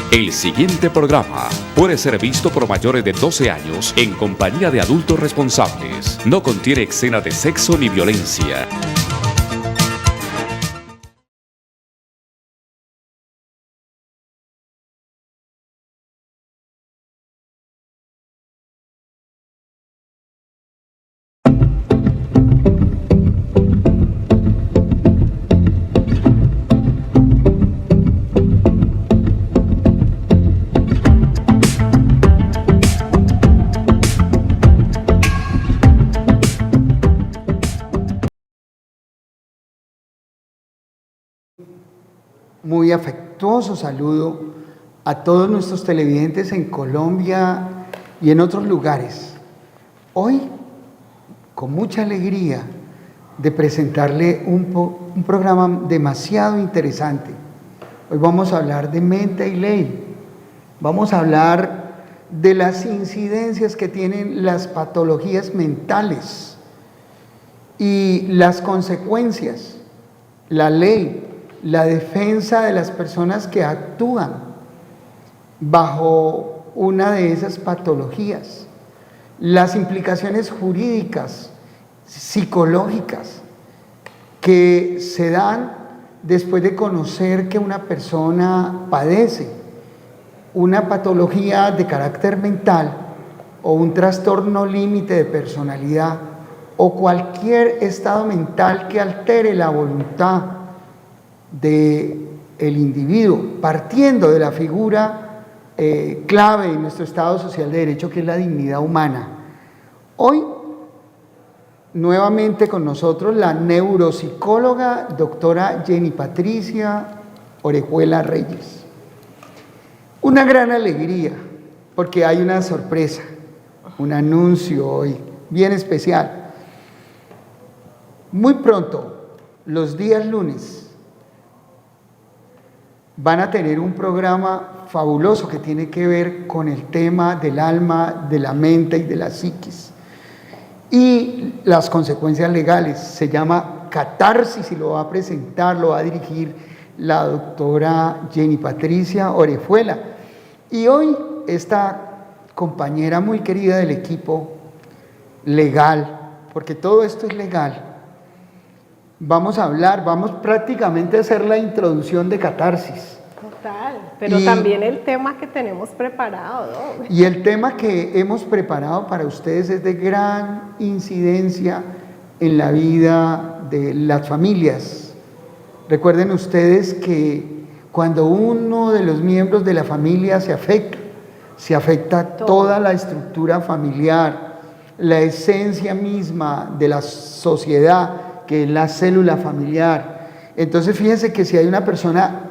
El siguiente programa puede ser visto por mayores de 12 años en compañía de adultos responsables. No contiene escena de sexo ni violencia. Muy afectuoso saludo a todos nuestros televidentes en Colombia y en otros lugares. Hoy, con mucha alegría de presentarle un programa demasiado interesante. Hoy vamos a hablar de mente y ley. Vamos a hablar de las incidencias que tienen las patologías mentales y las consecuencias, la ley, la defensa de las personas que actúan bajo una de esas patologías, las implicaciones jurídicas, psicológicas que se dan después de conocer que una persona padece una patología de carácter mental o un trastorno límite de personalidad o cualquier estado mental que altere la voluntad del individuo, partiendo de la figura clave en nuestro Estado Social de Derecho, que es la dignidad humana. Hoy, nuevamente con nosotros, la neuropsicóloga doctora Jenny Patricia Orejuela Reyes. Una gran alegría, porque hay una sorpresa, un anuncio hoy bien especial. Muy pronto, los días lunes, van a tener un programa fabuloso que tiene que ver con el tema del alma, de la mente y de la psiquis y las consecuencias legales. Se llama Catarsis y lo va a presentar, lo va a dirigir la doctora Jenny Patricia Orejuela. Y hoy esta compañera muy querida del equipo legal, porque todo esto es legal, vamos prácticamente a hacer la introducción de Catarsis. Total, pero también el tema que tenemos preparado, ¿no? Y el tema que hemos preparado para ustedes es de gran incidencia en la vida de las familias. Recuerden ustedes que cuando uno de los miembros de la familia se afecta toda la estructura familiar, la esencia misma de la sociedad, que es la célula familiar. Entonces fíjense que si hay una persona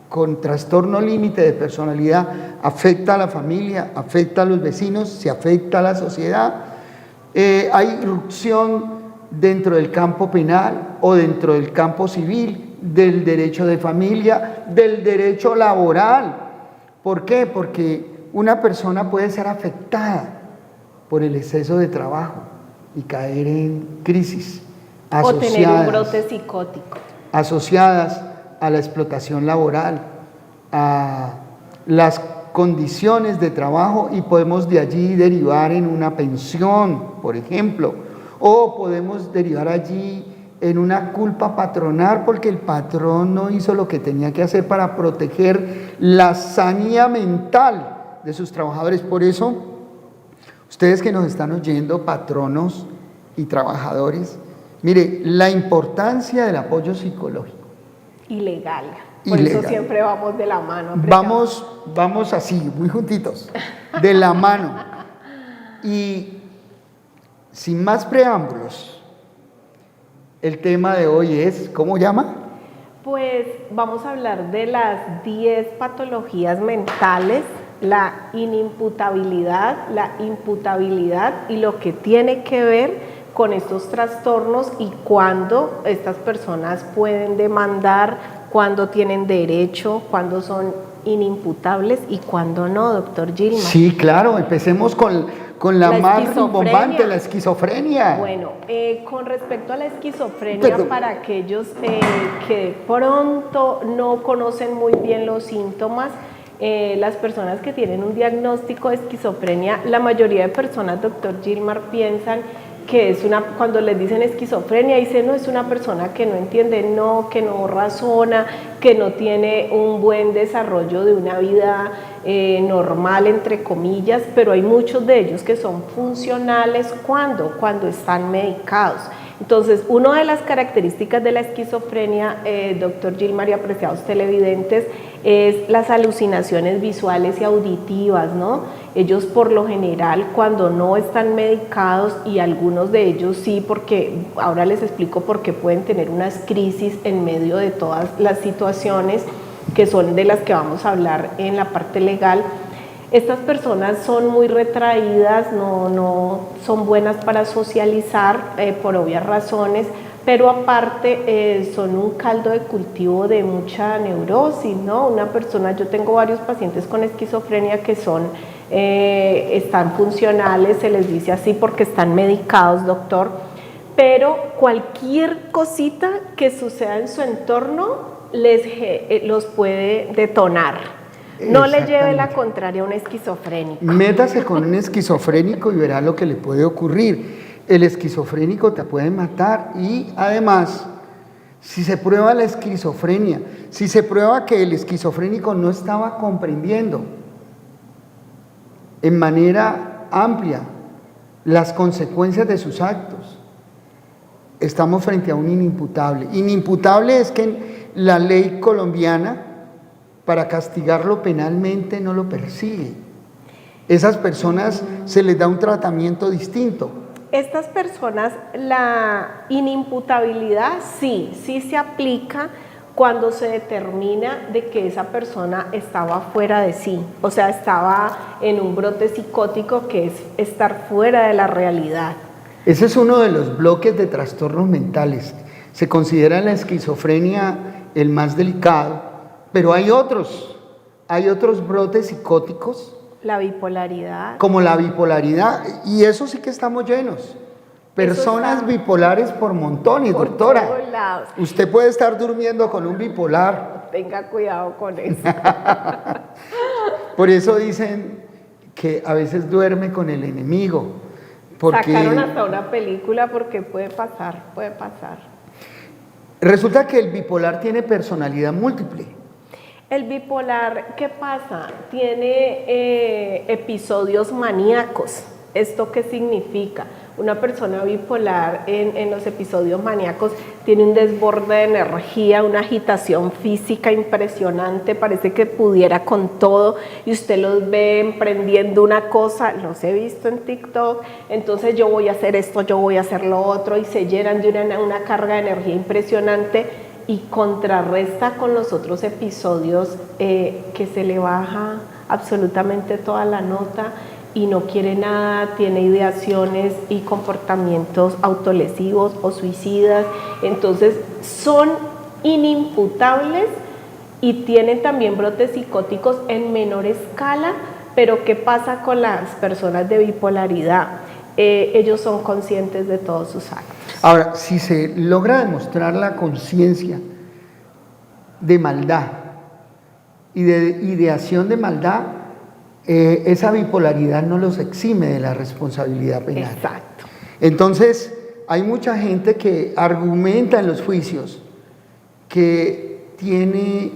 con trastorno límite de personalidad, afecta a la familia, afecta a los vecinos, se afecta a la sociedad. Hay irrupción dentro del campo penal o dentro del campo civil, del derecho de familia, del derecho laboral. ¿Por qué? Porque una persona puede ser afectada por el exceso de trabajo y caer en crisis. O tener un brote psicótico. Asociadas a la explotación laboral, a las condiciones de trabajo, y podemos de allí derivar en una pensión, por ejemplo, o podemos derivar allí en una culpa patronal porque el patrón no hizo lo que tenía que hacer para proteger la sanidad mental de sus trabajadores. Por eso, ustedes que nos están oyendo, patronos y trabajadores, mire, la importancia del apoyo psicológico. Y legal. Por eso siempre vamos de la mano. Vamos así, muy juntitos, de la mano. Y sin más preámbulos, el tema de hoy es, ¿cómo llama? Pues vamos a hablar de las 10 patologías mentales, la inimputabilidad, la imputabilidad y lo que tiene que ver con estos trastornos y cuándo estas personas pueden demandar, cuándo tienen derecho, cuándo son inimputables y cuándo no, doctor Gilman. Sí, claro, empecemos con la más rimbombante, la esquizofrenia. Bueno, con respecto a la esquizofrenia, para aquellos que de pronto no conocen muy bien los síntomas, las personas que tienen un diagnóstico de esquizofrenia, la mayoría de personas, doctor Gilmar, piensan que es cuando les dicen esquizofrenia, dicen, no, es una persona que no entiende, no, que no razona, que no tiene un buen desarrollo de una vida normal, entre comillas, pero hay muchos de ellos que son funcionales cuando están medicados. Entonces, una de las características de la esquizofrenia, doctor Gilmar y apreciados televidentes, es las alucinaciones visuales y auditivas, ¿no? Ellos por lo general cuando no están medicados, y algunos de ellos sí, porque ahora les explico por qué pueden tener unas crisis en medio de todas las situaciones que son de las que vamos a hablar en la parte legal. Estas personas son muy retraídas, no son buenas para socializar por obvias razones, pero aparte son un caldo de cultivo de mucha neurosis, ¿no? Yo tengo varios pacientes con esquizofrenia que están funcionales, se les dice así porque están medicados, doctor, pero cualquier cosita que suceda en su entorno los puede detonar. No le lleve la contraria a un esquizofrénico. Métase con un esquizofrénico y verá lo que le puede ocurrir. El esquizofrénico te puede matar y además, si se prueba la esquizofrenia, si se prueba que el esquizofrénico no estaba comprendiendo en manera amplia las consecuencias de sus actos, estamos frente a un inimputable. Inimputable es que la ley colombiana, para castigarlo penalmente, no lo persigue. Esas personas se les da un tratamiento distinto. Estas personas, la inimputabilidad sí se aplica cuando se determina de que esa persona estaba fuera de sí, o sea, estaba en un brote psicótico, que es estar fuera de la realidad. Ese es uno de los bloques de trastornos mentales. Se considera la esquizofrenia el más delicado, pero hay otros brotes psicóticos. La bipolaridad. Como la bipolaridad, y eso sí que estamos llenos. Personas bipolares por montones, por doctora. Todos lados. Usted puede estar durmiendo con un bipolar. Tenga cuidado con eso. Por eso dicen que a veces duerme con el enemigo. Sacaron hasta una película porque puede pasar. Resulta que el bipolar tiene personalidad múltiple. El bipolar, ¿qué pasa? Tiene episodios maníacos. ¿Esto qué significa? Una persona bipolar en los episodios maníacos tiene un desborde de energía, una agitación física impresionante, parece que pudiera con todo, y usted los ve emprendiendo una cosa, los he visto en TikTok, entonces yo voy a hacer esto, yo voy a hacer lo otro, y se llenan de una carga de energía impresionante, y contrarresta con los otros episodios que se le baja absolutamente toda la nota y no quiere nada, tiene ideaciones y comportamientos autolesivos o suicidas. Entonces son inimputables y tienen también brotes psicóticos en menor escala, pero ¿qué pasa con las personas de bipolaridad? Ellos son conscientes de todos sus actos. Ahora, si se logra demostrar la conciencia de maldad y de ideación de maldad, esa bipolaridad no los exime de la responsabilidad penal. Exacto. Entonces, hay mucha gente que argumenta en los juicios que tiene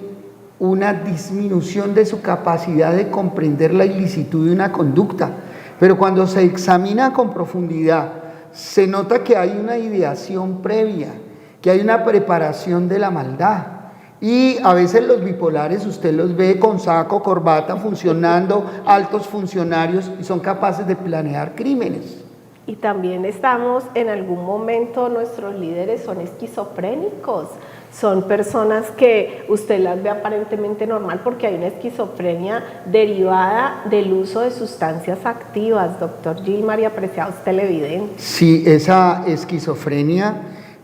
una disminución de su capacidad de comprender la ilicitud de una conducta, pero cuando se examina con profundidad, se nota que hay una ideación previa, que hay una preparación de la maldad. Y a veces los bipolares usted los ve con saco, corbata, funcionando, altos funcionarios, y son capaces de planear crímenes. Y también estamos, en algún momento nuestros líderes son esquizofrénicos, son personas que usted las ve aparentemente normal porque hay una esquizofrenia derivada del uso de sustancias activas, doctor Gilmar y apreciados televidentes. Sí, esa esquizofrenia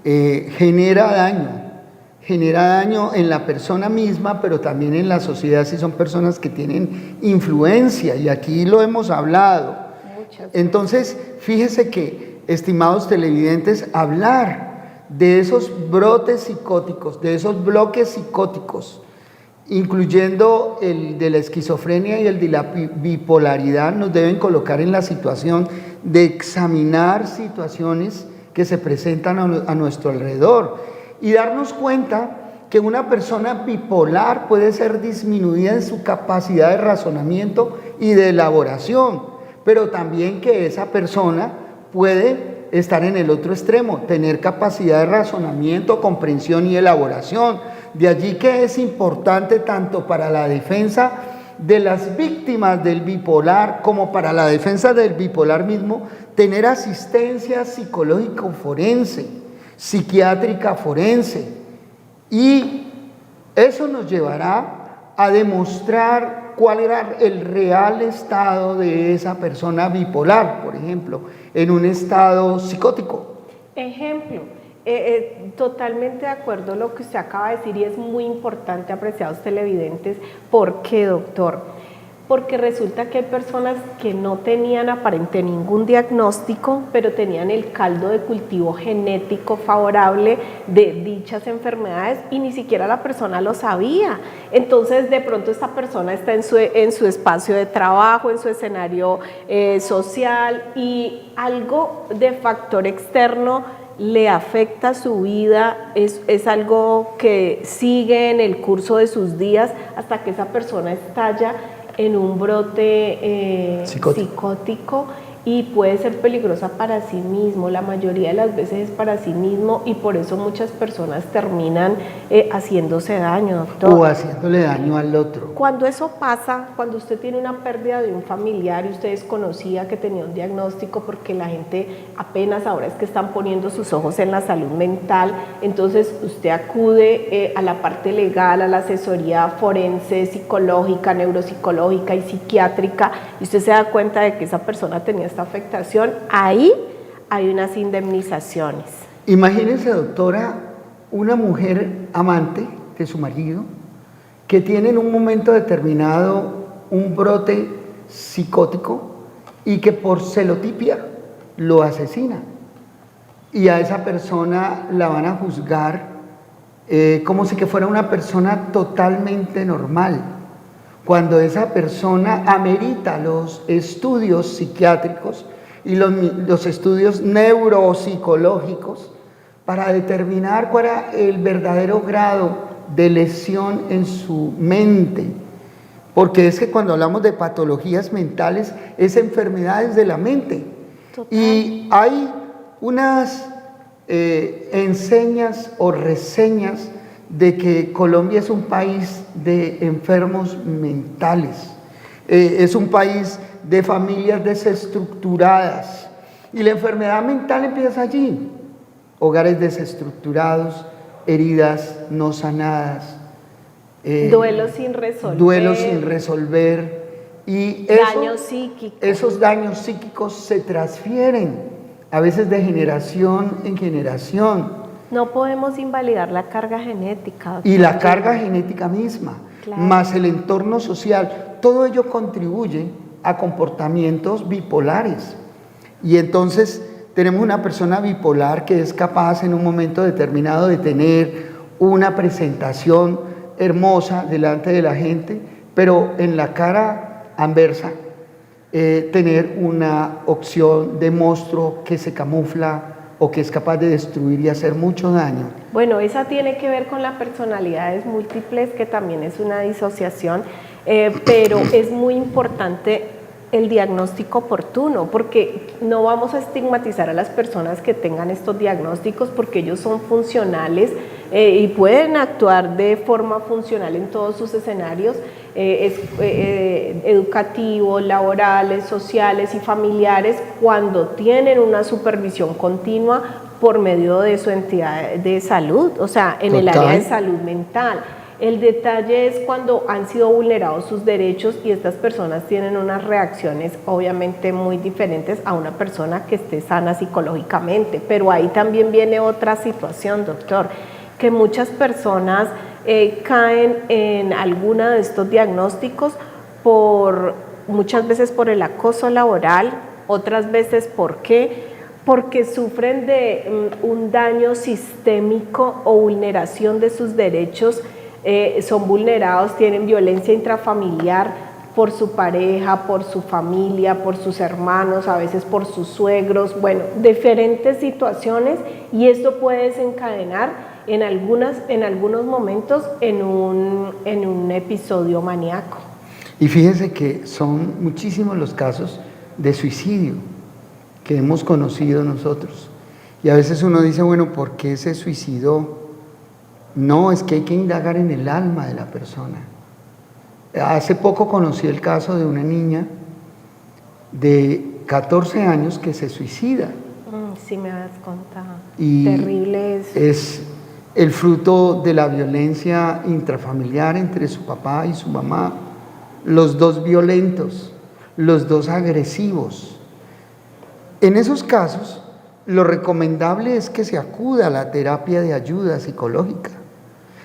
genera daño en la persona misma, pero también en la sociedad si son personas que tienen influencia, y aquí lo hemos hablado. Entonces, fíjese que, estimados televidentes, hablar de esos brotes psicóticos, de esos bloques psicóticos incluyendo el de la esquizofrenia y el de la bipolaridad, nos deben colocar en la situación de examinar situaciones que se presentan a nuestro alrededor y darnos cuenta que una persona bipolar puede ser disminuida en su capacidad de razonamiento y de elaboración, pero también que esa persona puede estar en el otro extremo, tener capacidad de razonamiento, comprensión y elaboración. De allí que es importante tanto para la defensa de las víctimas del bipolar como para la defensa del bipolar mismo, tener asistencia psicológica forense, psiquiátrica forense. Y eso nos llevará a demostrar cuál era el real estado de esa persona bipolar, por ejemplo, en un estado psicótico. Ejemplo, totalmente de acuerdo a lo que usted acaba de decir y es muy importante, apreciados televidentes. ¿Por qué, doctor? Porque resulta que hay personas que no tenían aparente ningún diagnóstico, pero tenían el caldo de cultivo genético favorable de dichas enfermedades y ni siquiera la persona lo sabía. Entonces, de pronto esta persona está en su espacio de trabajo, en su escenario social, y algo de factor externo le afecta su vida, es algo que sigue en el curso de sus días hasta que esa persona estalla en un brote psicótico y puede ser peligrosa para sí mismo, la mayoría de las veces es para sí mismo y por eso muchas personas terminan haciéndose daño, doctor. O haciéndole daño al otro. Cuando eso pasa, cuando usted tiene una pérdida de un familiar y usted desconocía que tenía un diagnóstico, porque la gente apenas ahora es que están poniendo sus ojos en la salud mental, entonces usted acude a la parte legal, a la asesoría forense, psicológica, neuropsicológica y psiquiátrica, y usted se da cuenta de que esa persona tenía esta afectación, ahí hay unas indemnizaciones. Imagínense, doctora, una mujer amante de su marido que tiene en un momento determinado un brote psicótico y que por celotipia lo asesina. Y a esa persona la van a juzgar como si que fuera una persona totalmente normal, cuando esa persona amerita los estudios psiquiátricos y los estudios neuropsicológicos para determinar cuál era el verdadero grado de lesión en su mente. Porque es que cuando hablamos de patologías mentales, es enfermedades de la mente. Total. Y hay unas enseñas o reseñas de que Colombia es un país de enfermos mentales, es un país de familias desestructuradas, y la enfermedad mental empieza allí: hogares desestructurados, heridas no sanadas, duelos sin resolver, y daños psíquicos. Esos daños psíquicos se transfieren a veces de generación en generación. No podemos invalidar la carga genética, doctor. Y la carga genética misma, claro, más el entorno social, todo ello contribuye a comportamientos bipolares. Y entonces tenemos una persona bipolar que es capaz en un momento determinado de tener una presentación hermosa delante de la gente, pero en la cara anversa tener una opción de monstruo que se camufla o que es capaz de destruir y hacer mucho daño. Bueno, esa tiene que ver con las personalidades múltiples, que también es una disociación, pero es muy importante el diagnóstico oportuno, porque no vamos a estigmatizar a las personas que tengan estos diagnósticos, porque ellos son funcionales y pueden actuar de forma funcional en todos sus escenarios educativos, laborales, sociales y familiares, cuando tienen una supervisión continua por medio de su entidad de salud, o sea, en el área de salud mental. El detalle es cuando han sido vulnerados sus derechos y estas personas tienen unas reacciones obviamente muy diferentes a una persona que esté sana psicológicamente. Pero ahí también viene otra situación, doctor, que muchas personas caen en alguna de estos diagnósticos muchas veces por el acoso laboral, otras veces porque sufren de un daño sistémico o vulneración de sus derechos son vulnerados, tienen violencia intrafamiliar por su pareja, por su familia, por sus hermanos, a veces por sus suegros, bueno, diferentes situaciones, y esto puede desencadenar en algunos momentos en un episodio maníaco. Y fíjese que son muchísimos los casos de suicidio que hemos conocido nosotros. Y a veces uno dice, bueno, ¿por qué se suicidó? No, es que hay que indagar en el alma de la persona. Hace poco conocí el caso de una niña de 14 años que se suicida. Sí, me has contado. Y terrible eso. Es el fruto de la violencia intrafamiliar entre su papá y su mamá. Los dos violentos, los dos agresivos. En esos casos, lo recomendable es que se acuda a la terapia de ayuda psicológica.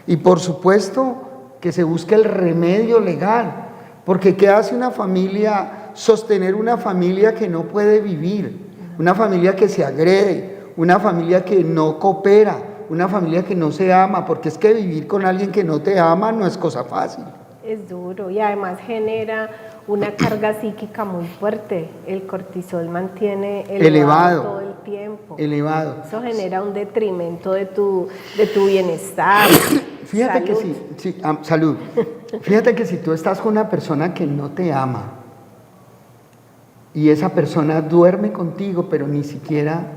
Y por supuesto, que se busque el remedio legal, porque ¿qué hace una familia? Sostener una familia que no puede vivir, una familia que se agrede, una familia que no coopera, una familia que no se ama, porque es que vivir con alguien que no te ama no es cosa fácil. Es duro y además genera una carga psíquica muy fuerte. El cortisol mantiene elevado todo el tiempo. Elevado. Eso genera un detrimento de tu bienestar. Fíjate salud. que salud. Fíjate que si tú estás con una persona que no te ama y esa persona duerme contigo, pero ni siquiera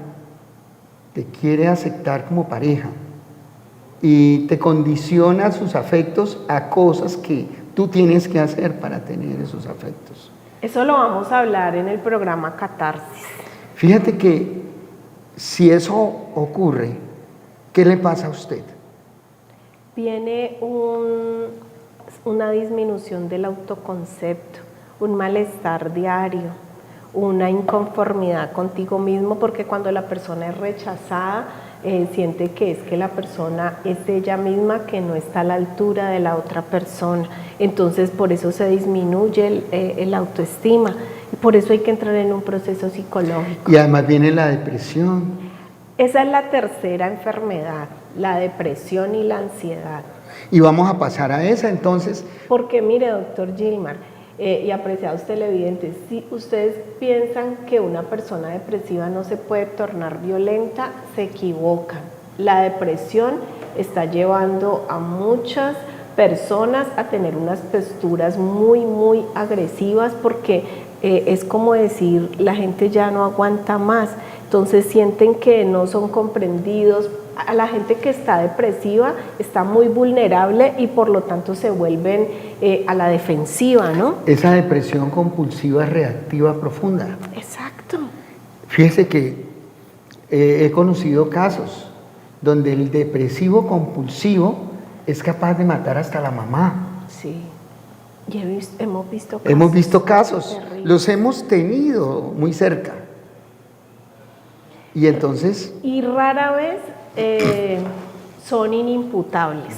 te quiere aceptar como pareja y te condiciona sus afectos a cosas que tú tienes que hacer para tener esos afectos. Eso lo vamos a hablar en el programa Catarsis. Fíjate que si eso ocurre, ¿qué le pasa a usted? Viene una disminución del autoconcepto, un malestar diario, una inconformidad contigo mismo, porque cuando la persona es rechazada, siente que es que la persona es ella misma, que no está a la altura de la otra persona. Entonces por eso se disminuye el autoestima, y por eso hay que entrar en un proceso psicológico. Y además viene la depresión. Esa es la tercera enfermedad, la depresión y la ansiedad. Y vamos a pasar a esa entonces. Porque mire, doctor Gilmar, y apreciados televidentes, si ustedes piensan que una persona depresiva no se puede tornar violenta, se equivocan. La depresión está llevando a muchas personas a tener unas posturas muy agresivas, porque es como decir, la gente ya no aguanta más. Entonces sienten que no son comprendidos. A la gente que está depresiva está muy vulnerable y por lo tanto se vuelven a la defensiva, ¿no? Esa depresión compulsiva reactiva profunda. Exacto. Fíjese que he conocido casos donde el depresivo compulsivo es capaz de matar hasta la mamá. Sí. Y hemos visto casos. Hemos visto casos, terribles. los hemos tenido muy cerca. Y entonces... Y rara vez son inimputables,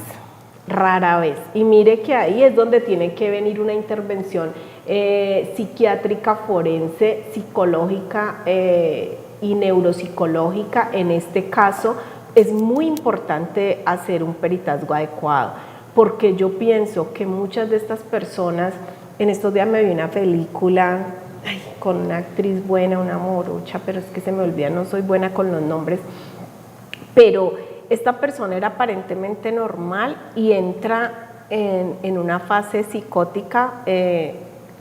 rara vez. Y mire que ahí es donde tiene que venir una intervención psiquiátrica, forense, psicológica y neuropsicológica. En este caso es muy importante hacer un peritazgo adecuado, porque yo pienso que muchas de estas personas, en estos días me vi una película con una actriz buena, una morocha, pero es que se me olvida, no soy buena con los nombres, pero esta persona era aparentemente normal y entra en una fase psicótica,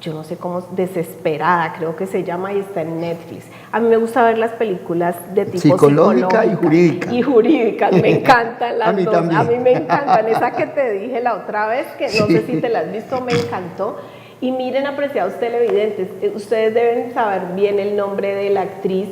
yo no sé cómo, desesperada, creo que se llama, y está en Netflix. A mí me gusta ver las películas de tipo psicológica y jurídica. Y jurídicas, me encantan las A mí dos. también. A mí me encantan. Esa que te dije la otra vez, que no sé si te la has visto, me encantó. Y miren, apreciados televidentes, ustedes deben saber bien el nombre de la actriz.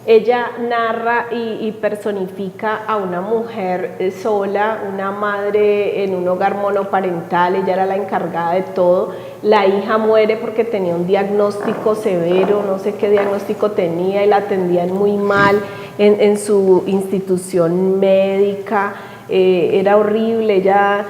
Ella narra y personifica a una mujer sola, una madre en un hogar monoparental. Ella era la encargada de todo. La hija muere porque tenía un diagnóstico severo, no sé qué diagnóstico tenía, y la atendían muy mal en su institución médica. Era horrible, ella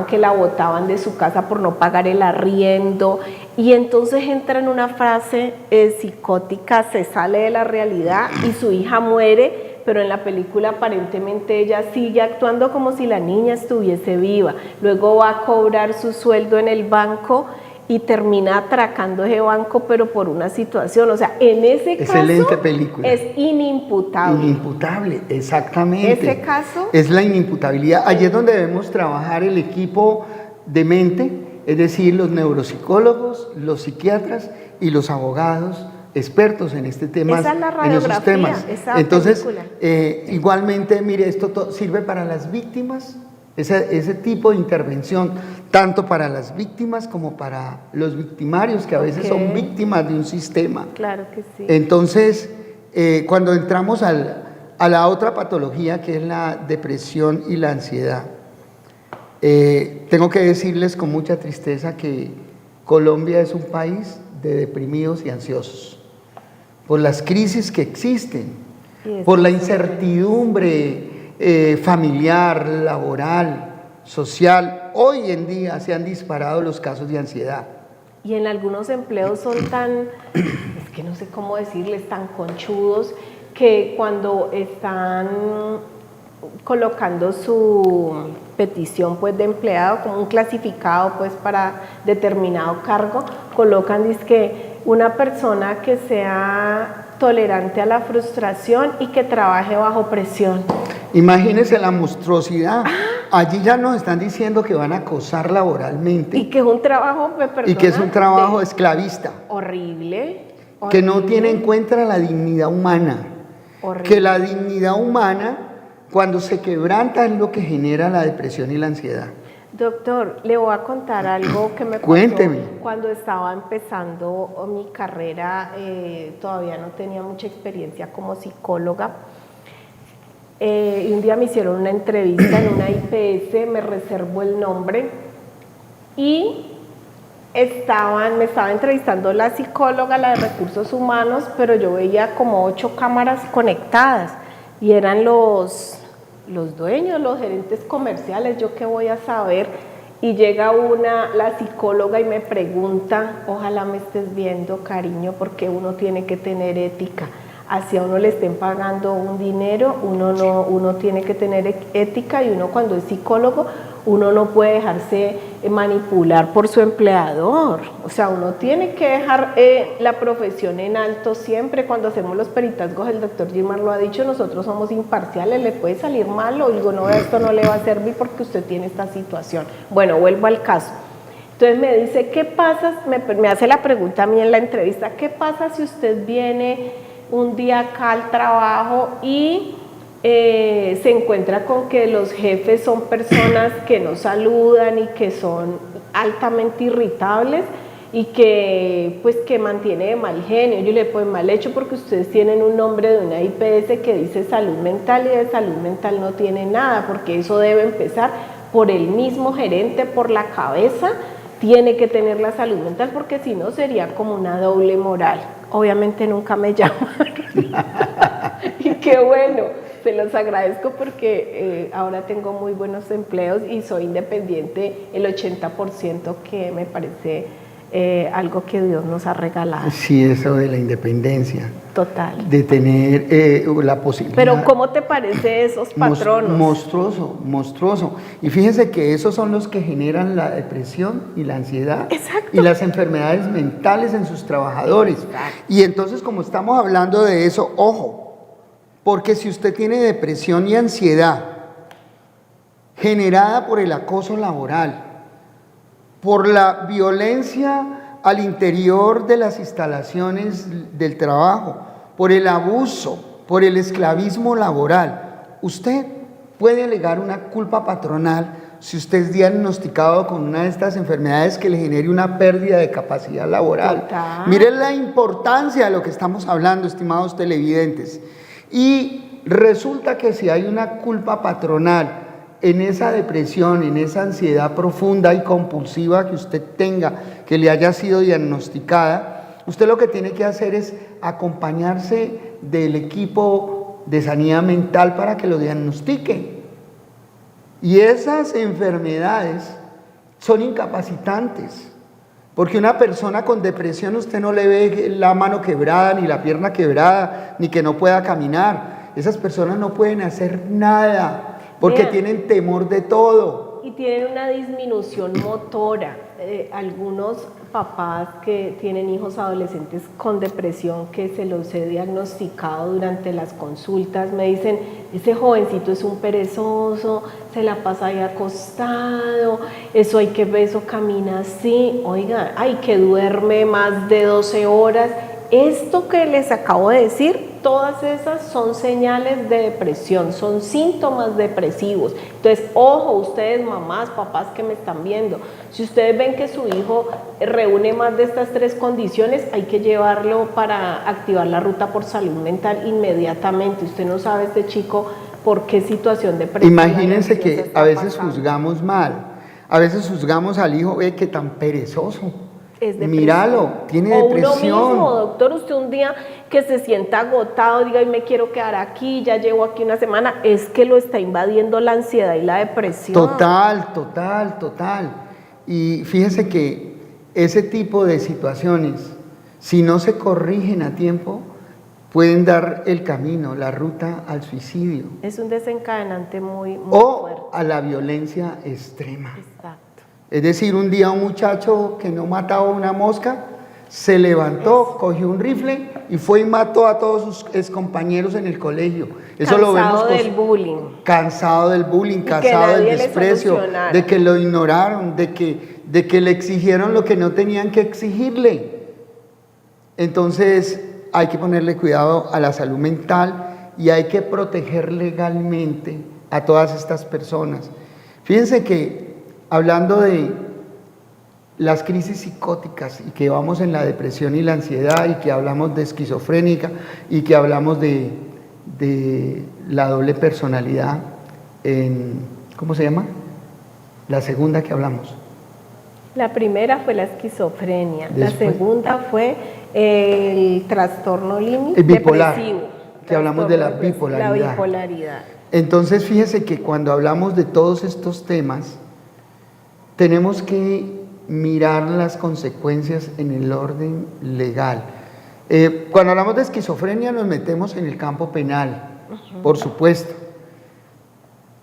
que la botaban de su casa por no pagar el arriendo, y entonces entra en una fase psicótica, se sale de la realidad y su hija muere, pero en la película aparentemente ella sigue actuando como si la niña estuviese viva. Luego va a cobrar su sueldo en el banco y termina atracando ese banco, pero por una situación. O sea, en ese Excelente caso película. es inimputable. Inimputable, exactamente. Ese caso es la inimputabilidad. Allí es donde debemos trabajar el equipo de mente, es decir, los neuropsicólogos, los psiquiatras y los abogados expertos en este tema, esa es la en esos radiografía, temas. esa Entonces, película. igualmente, mire, esto sirve para las víctimas, ese tipo de intervención, tanto para las víctimas como para los victimarios, que a veces son víctimas de un sistema. Claro que sí. Entonces, cuando entramos a la otra patología, que es la depresión y la ansiedad, tengo que decirles con mucha tristeza que Colombia es un país de deprimidos y ansiosos, por las crisis que existen, por la incertidumbre familiar, laboral, social. Hoy en día se han disparado los casos de ansiedad. Y en algunos empleos son tan, es que no sé cómo decirles, tan conchudos, que cuando están colocando su petición pues de empleado como un clasificado pues para determinado cargo, colocan dizque una persona que sea tolerante a la frustración y que trabaje bajo presión. Imagínense la monstruosidad. Allí ya nos están diciendo que van a acosar laboralmente. Y que es un trabajo, y que es un trabajo esclavista. Horrible. Que no tiene en cuenta la dignidad humana. Horrible. Que la dignidad humana, cuando se quebranta, es lo que genera la depresión y la ansiedad. Doctor, le voy a contar algo que me pasó. Cuénteme. Cuando estaba empezando mi carrera, todavía no tenía mucha experiencia como psicóloga. Y un día me hicieron una entrevista en una IPS, me reservo el nombre, y me estaba entrevistando la psicóloga, la de recursos humanos, pero yo veía como 8 cámaras conectadas y eran los dueños, los gerentes comerciales, yo qué voy a saber. Y llega la psicóloga y me pregunta, ojalá me estés viendo, cariño, porque uno tiene que tener ética. Así a uno le estén pagando un dinero, uno tiene que tener ética, y uno cuando es psicólogo, uno no puede dejarse manipular por su empleador. O sea, uno tiene que dejar la profesión en alto siempre. Cuando hacemos los peritazgos, el doctor Gilmar lo ha dicho, nosotros somos imparciales, le puede salir mal, o digo, no, esto no le va a servir porque usted tiene esta situación. Bueno, vuelvo al caso. Entonces me dice, ¿qué pasa? Me hace la pregunta a mí en la entrevista, ¿qué pasa si usted viene un día acá al trabajo y se encuentra con que los jefes son personas que no saludan y que son altamente irritables y que pues que mantiene de mal genio? Yo le digo, pues mal hecho, porque ustedes tienen un nombre de una IPS que dice salud mental, y de salud mental no tiene nada, porque eso debe empezar por el mismo gerente, por la cabeza, tiene que tener la salud mental, porque si no sería como una doble moral. Obviamente nunca me llamaron. Y qué bueno, se los agradezco, porque ahora tengo muy buenos empleos y soy independiente el 80%, que me parece algo que Dios nos ha regalado. Sí, eso de la independencia. Total. De tener la posibilidad. Pero ¿cómo te parece esos patronos? Monstruoso, monstruoso. Y fíjense que esos son los que generan la depresión y la ansiedad. Exacto. Y las enfermedades mentales en sus trabajadores. Exacto. Y entonces, como estamos hablando de eso, ojo, porque si usted tiene depresión y ansiedad generada por el acoso laboral, por la violencia al interior de las instalaciones del trabajo, por el abuso, por el esclavismo laboral, usted puede alegar una culpa patronal si usted es diagnosticado con una de estas enfermedades que le genere una pérdida de capacidad laboral. Total. Miren la importancia de lo que estamos hablando, estimados televidentes. Y resulta que si hay una culpa patronal en esa depresión, en esa ansiedad profunda y compulsiva que usted tenga, que le haya sido diagnosticada, usted lo que tiene que hacer es acompañarse del equipo de sanidad mental para que lo diagnostique. Y esas enfermedades son incapacitantes, porque una persona con depresión usted no le ve la mano quebrada, ni la pierna quebrada, ni que no pueda caminar. esas personas no pueden hacer nada porque Vean. tienen temor de todo. Y tienen una disminución motora. Algunos papás que tienen hijos adolescentes con depresión, que se los he diagnosticado durante las consultas, me dicen, ese jovencito es un perezoso, se la pasa ahí acostado, eso camina así, oigan, ay, que duerme más de 12 horas. Esto que les acabo de decir, todas esas son señales de depresión, son síntomas depresivos. Entonces, ojo, ustedes mamás, papás que me están viendo, si ustedes ven que su hijo reúne más de estas 3 condiciones, hay que llevarlo para activar la ruta por salud mental inmediatamente. Usted no sabe este chico por qué situación depresiva. Imagínense que a veces juzgamos mal, a veces juzgamos al hijo, ve que tan perezoso. Míralo, tiene depresión. Uno mismo, doctor, usted un día que se sienta agotado, diga, y me quiero quedar aquí, ya llevo aquí una semana, es que lo está invadiendo la ansiedad y la depresión. Total. Y fíjese que ese tipo de situaciones, si no se corrigen a tiempo, pueden dar el camino, la ruta al suicidio. Es un desencadenante muy o fuerte. A la violencia extrema. Exacto. Es decir, un día un muchacho que no mataba una mosca se levantó, cogió un rifle y fue y mató a todos sus excompañeros en el colegio. Eso lo vemos del bullying. Cansado del bullying, cansado del desprecio, de que lo ignoraron, de que le exigieron lo que no tenían que exigirle. Entonces hay que ponerle cuidado a la salud mental y hay que proteger legalmente a todas estas personas. Fíjense que hablando de las crisis psicóticas y que vamos en la depresión y la ansiedad y que hablamos de esquizofrénica y que hablamos de la doble personalidad, ¿cómo se llama? La segunda que hablamos. La primera fue la esquizofrenia, Después, la segunda fue el trastorno límite el bipolar, depresivo. Que hablamos de la bipolaridad. La bipolaridad. Entonces fíjese que cuando hablamos de todos estos temas, tenemos que mirar las consecuencias en el orden legal. Cuando hablamos de esquizofrenia nos metemos en el campo penal, por supuesto,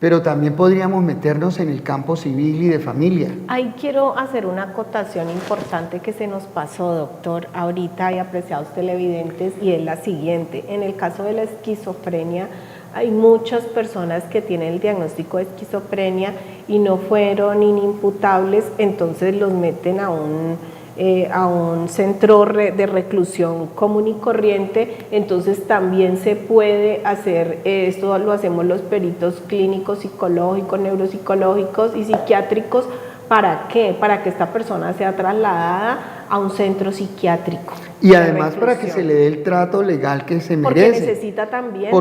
pero también podríamos meternos en el campo civil y de familia. Ahí quiero hacer una acotación importante que se nos pasó, doctor, ahorita y apreciados televidentes, y es la siguiente. En el caso de la esquizofrenia, hay muchas personas que tienen el diagnóstico de esquizofrenia y no fueron inimputables, entonces los meten a un centro de reclusión común y corriente. Entonces también se puede hacer, esto lo hacemos los peritos clínicos, psicológicos, neuropsicológicos y psiquiátricos. ¿Para qué? Para que esta persona sea trasladada a un centro psiquiátrico. Y además para que se le dé el trato legal que se merece. Porque necesita también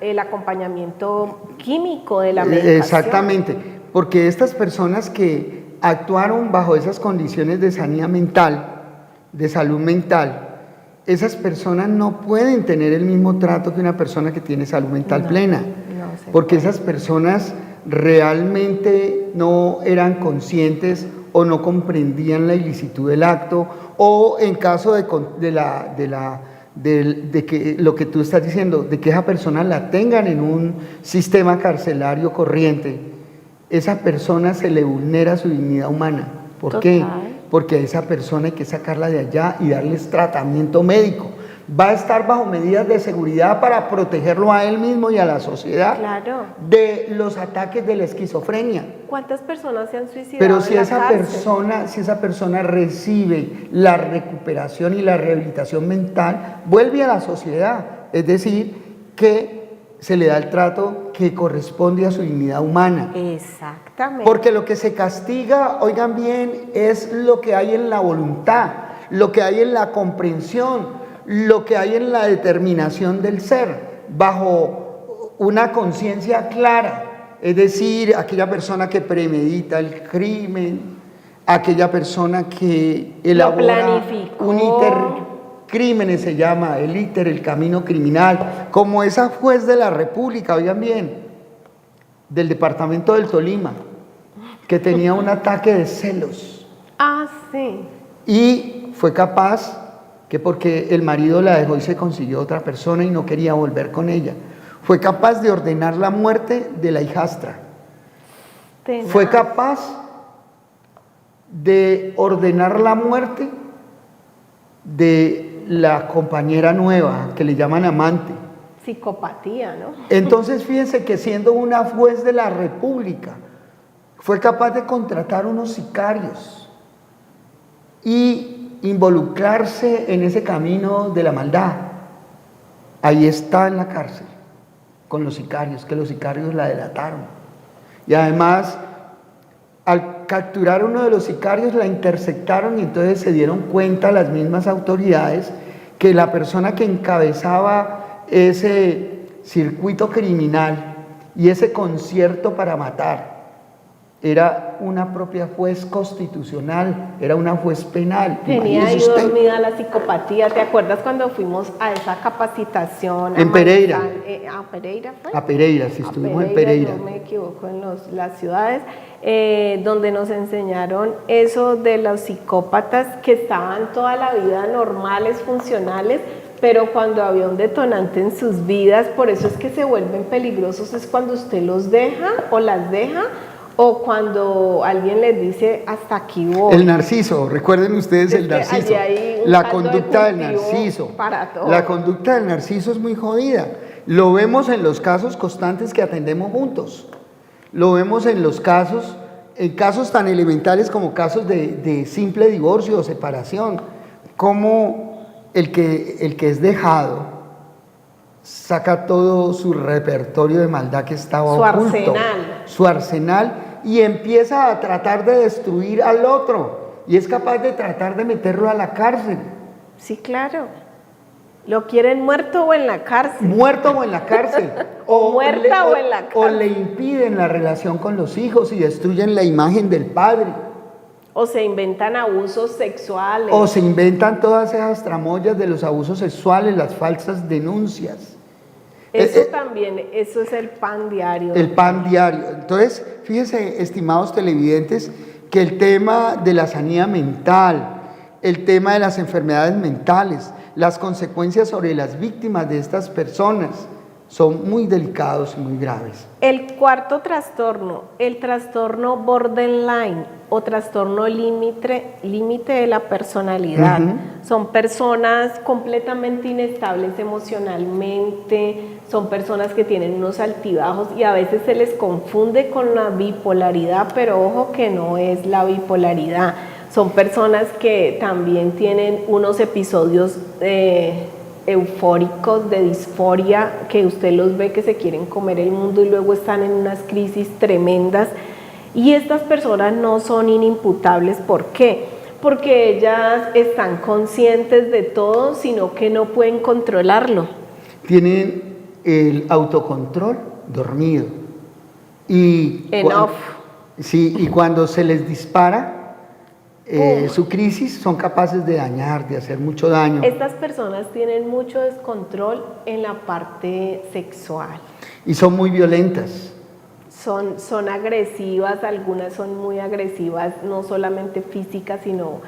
el acompañamiento químico de la medicación. Exactamente, porque estas personas que actuaron bajo esas condiciones de sanidad mental, de salud mental, esas personas no pueden tener el mismo trato que una persona que tiene salud mental plena, porque esas personas realmente no eran conscientes o no comprendían la ilicitud del acto, o en caso de que lo que tú estás diciendo, de que esa persona la tengan en un sistema carcelario corriente, esa persona se le vulnera su dignidad humana. ¿Por qué? Porque a esa persona hay que sacarla de allá y darles tratamiento médico. Va a estar bajo medidas de seguridad para protegerlo a él mismo y a la sociedad de los ataques de la esquizofrenia. ¿Cuántas personas se han suicidado? Pero si esa persona recibe la recuperación y la rehabilitación mental, vuelve a la sociedad, es decir, que se le da el trato que corresponde a su dignidad humana. Exactamente. Porque lo que se castiga, oigan bien, es lo que hay en la voluntad, lo que hay en la comprensión, lo que hay en la determinación del ser, bajo una conciencia clara, es decir, aquella persona que premedita el crimen, aquella persona que elabora un crímenes se llama, el camino criminal, como esa juez de la República, oigan bien, del departamento del Tolima, que tenía un ataque de celos. Sí. Y fue capaz que porque el marido la dejó y se consiguió otra persona y no quería volver con ella. Fue capaz de ordenar la muerte de la hijastra. Tenaz. Fue capaz de ordenar la muerte de la compañera nueva, que le llaman amante. Psicopatía, ¿no? Entonces fíjense que siendo una juez de la República, fue capaz de contratar unos sicarios y involucrarse en ese camino de la maldad. Ahí está en la cárcel, con los sicarios, que los sicarios la delataron. Y además, al capturar a uno de los sicarios, la interceptaron y entonces se dieron cuenta las mismas autoridades que la persona que encabezaba ese circuito criminal y ese concierto para matar era una propia juez constitucional, era una juez penal. Tenía ahí Imagínese usted. dormida la psicopatía. ¿Te acuerdas cuando fuimos a esa capacitación? En Pereira. ¿A Pereira fue? A Pereira, sí, estuvimos en Pereira. No me equivoco, en las ciudades, donde nos enseñaron eso de los psicópatas que estaban toda la vida normales, funcionales, pero cuando había un detonante en sus vidas, por eso es que se vuelven peligrosos, es cuando usted los deja o las deja, o cuando alguien les dice hasta aquí voy. El narciso, recuerden ustedes Es el que narciso, allí hay un la caldo de conducta del cultivo narciso. para todo. La conducta del narciso es muy jodida. Lo vemos en los casos constantes que atendemos juntos. Lo vemos en casos tan elementales como casos de simple divorcio o separación, como el que es dejado saca todo su repertorio de maldad que estaba oculto, su arsenal, y empieza a tratar de destruir al otro, y es capaz de tratar de meterlo a la cárcel. Sí, claro. ¿Lo quieren muerto o en la cárcel? Muerto o en la cárcel. O muerta o en la cárcel. O le impiden la relación con los hijos y destruyen la imagen del padre. O se inventan abusos sexuales. O se inventan todas esas tramoyas de los abusos sexuales, las falsas denuncias. Eso también, eso es el pan diario. El pan diario. Entonces, fíjense, estimados televidentes, que el tema de la sanidad mental, el tema de las enfermedades mentales, las consecuencias sobre las víctimas de estas personas son muy delicados y muy graves. El cuarto trastorno, el trastorno borderline o trastorno límite de la personalidad. Son personas completamente inestables emocionalmente, son personas que tienen unos altibajos y a veces se les confunde con la bipolaridad, pero ojo que no es la bipolaridad. Son personas que también tienen unos episodios eufóricos de disforia, que usted los ve que se quieren comer el mundo y luego están en unas crisis tremendas. Y estas personas no son inimputables. ¿Por qué? Porque ellas están conscientes de todo, sino que no pueden controlarlo. Tienen el autocontrol dormido. Y sí, y cuando se les dispara su crisis, son capaces de dañar, de hacer mucho daño. Estas personas tienen mucho descontrol en la parte sexual. Y son muy violentas. Son agresivas, algunas son muy agresivas, no solamente físicas, sino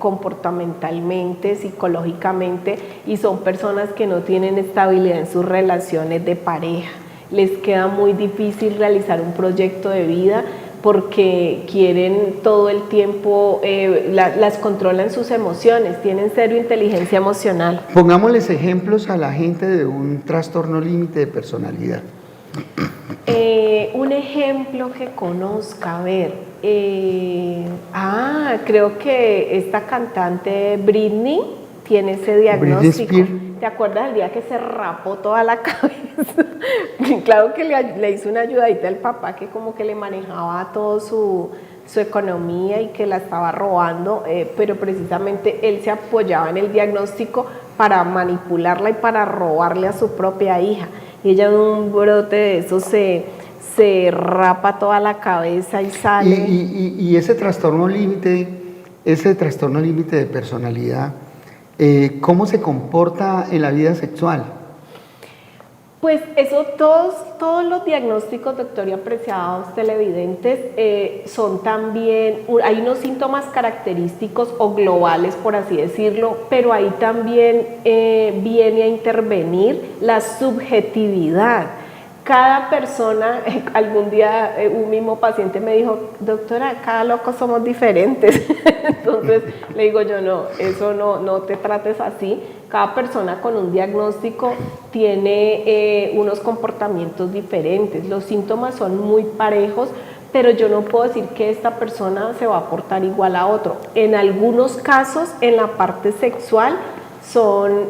comportamentalmente, psicológicamente, y son personas que no tienen estabilidad en sus relaciones de pareja. Les queda muy difícil realizar un proyecto de vida porque quieren todo el tiempo, las controlan sus emociones, tienen cero inteligencia emocional. Pongámosles ejemplos a la gente de un trastorno límite de personalidad. Un ejemplo que conozca, a ver, creo que esta cantante Britney tiene ese diagnóstico. ¿Te acuerdas del día que se rapó toda la cabeza? Claro que le hizo una ayudadita al papá que como que le manejaba todo su economía y que la estaba robando, pero precisamente él se apoyaba en el diagnóstico para manipularla y para robarle a su propia hija. Y ella en un brote de eso se rapa toda la cabeza y sale. Y ese trastorno límite de personalidad, ¿cómo se comporta en la vida sexual? Pues eso, todos los diagnósticos, doctor y apreciados televidentes, son también, hay unos síntomas característicos o globales, por así decirlo, pero ahí también viene a intervenir la subjetividad. Cada persona, algún día un mismo paciente me dijo, doctora, cada loco somos diferentes. Entonces le digo yo, no, eso no te trates así. Cada persona con un diagnóstico tiene unos comportamientos diferentes. Los síntomas son muy parejos, pero yo no puedo decir que esta persona se va a portar igual a otro. En algunos casos, en la parte sexual, son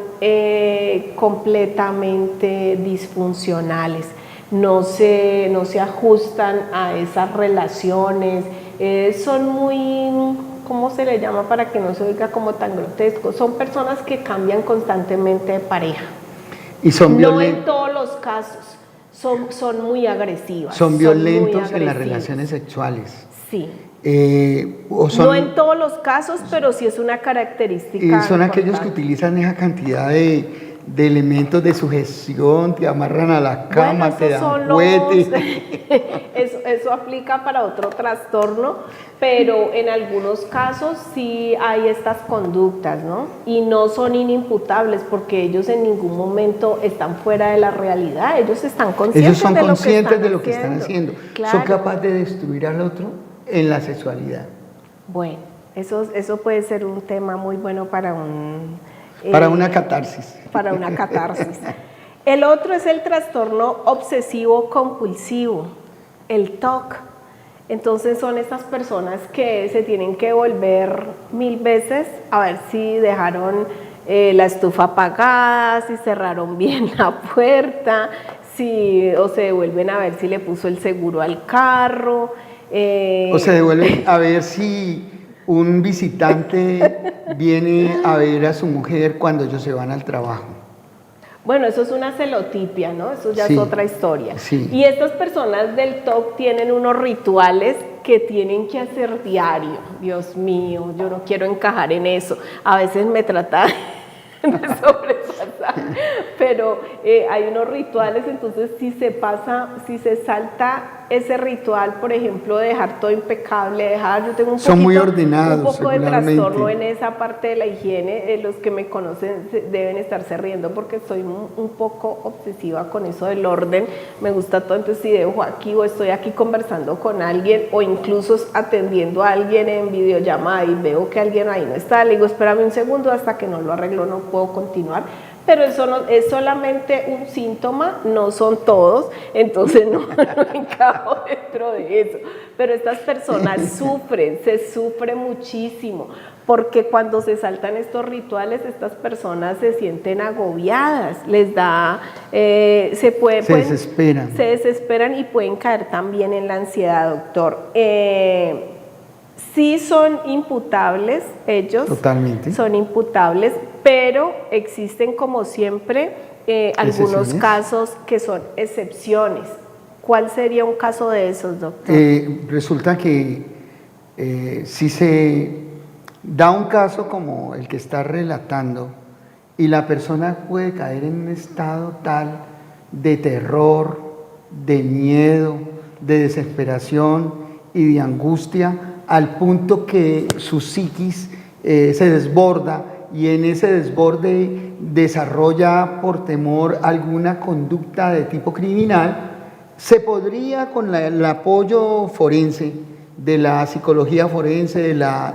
completamente disfuncionales. No se ajustan a esas relaciones, son muy, ¿cómo se le llama para que no se oiga como tan grotesco? Son personas que cambian constantemente de pareja. Y son no en todos los casos, son muy agresivas. Son violentos en las relaciones sexuales. Sí. No en todos los casos, pero sí es una característica. Y son importante. aquellos que utilizan esa cantidad de elementos de sugestión, te amarran a la cama, te dan juguetes. Eso aplica para otro trastorno, pero en algunos casos sí hay estas conductas, ¿no? Y no son inimputables porque ellos en ningún momento están fuera de la realidad, ellos están conscientes, ellos son conscientes de lo que están haciendo. Claro. Son capaces de destruir al otro en la sexualidad. Bueno, eso puede ser un tema muy bueno para una catarsis. Para una catarsis. El otro es el trastorno obsesivo compulsivo, el TOC. Entonces son estas personas que se tienen que volver 1000 veces a ver si dejaron la estufa apagada, si cerraron bien la puerta, o se devuelven a ver si le puso el seguro al carro. O se devuelven a ver si un visitante viene a ver a su mujer cuando ellos se van al trabajo. Bueno, eso es una celotipia, ¿no? Eso ya sí, es otra historia. Sí. Y estas personas del TOC tienen unos rituales que tienen que hacer diario. Dios mío, yo no quiero encajar en eso. A veces me trata de sobrepasar, pero hay unos rituales, entonces si se salta ese ritual, por ejemplo, de dejar todo impecable, yo tengo muy ordenados, un poco de trastorno en esa parte de la higiene. Los que me conocen deben estarse riendo porque soy un poco obsesiva con eso del orden, me gusta todo. Entonces si dejo aquí o estoy aquí conversando con alguien o incluso atendiendo a alguien en videollamada y veo que alguien ahí no está, le digo espérame un segundo, hasta que no lo arreglo no puedo continuar. Pero eso no, es solamente un síntoma, no son todos, entonces no encajo dentro de eso. Pero estas personas se sufre muchísimo, porque cuando se saltan estos rituales, estas personas se sienten agobiadas, les da, se desesperan y pueden caer también en la ansiedad, doctor. Sí son imputables ellos, totalmente. Son imputables, pero existen como siempre algunos casos que son excepciones. ¿Cuál sería un caso de esos, doctor? Resulta que si se da un caso como el que está relatando y la persona puede caer en un estado tal de terror, de miedo, de desesperación y de angustia, al punto que su psiquis se desborda y en ese desborde desarrolla por temor alguna conducta de tipo criminal, se podría con el apoyo forense, de la psicología forense, de la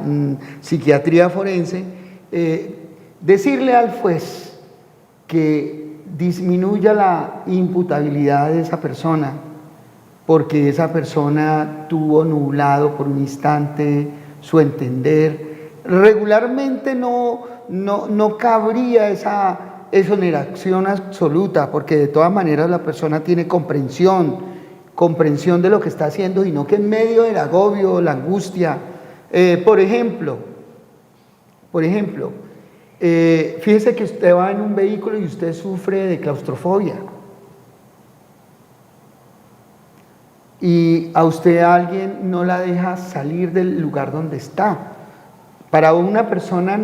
psiquiatría forense, decirle al juez que disminuya la imputabilidad de esa persona, porque esa persona tuvo nublado por un instante su entender. Regularmente no cabría esa exoneración absoluta, porque de todas maneras la persona tiene comprensión de lo que está haciendo, y no que en medio del agobio, la angustia. Por ejemplo, fíjese que usted va en un vehículo y usted sufre de claustrofobia. Y a usted alguien no la deja salir del lugar donde está. Para una persona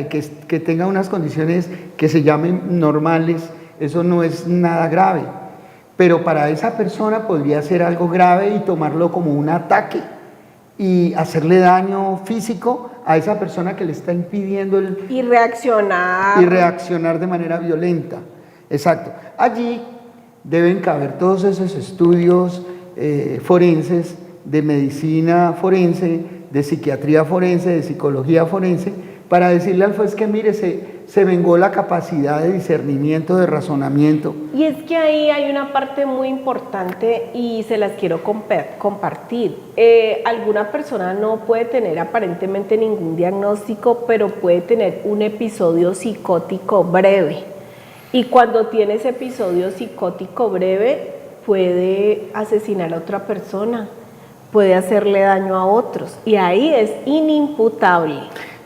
que tenga unas condiciones que se llamen normales, eso no es nada grave. Pero para esa persona podría ser algo grave y tomarlo como un ataque y hacerle daño físico a esa persona que le está impidiendo y reaccionar de manera violenta. Exacto. Allí deben caber todos esos estudios forenses, de medicina forense, de psiquiatría forense, de psicología forense, para decirle al juez que mire, se vengó la capacidad de discernimiento, de razonamiento. Y es que ahí hay una parte muy importante y se las quiero compartir. Alguna persona no puede tener aparentemente ningún diagnóstico, pero puede tener un episodio psicótico breve. Y cuando tiene ese episodio psicótico breve, puede asesinar a otra persona, puede hacerle daño a otros, y ahí es inimputable.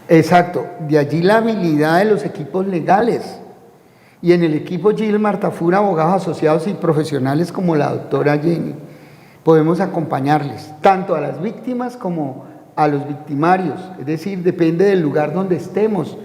Exacto, de allí la habilidad de los equipos legales. Y en el equipo Gil Martafura, abogados asociados y profesionales como la doctora Jenny, podemos acompañarles, tanto a las víctimas como a los victimarios, es decir, depende del lugar donde estemos.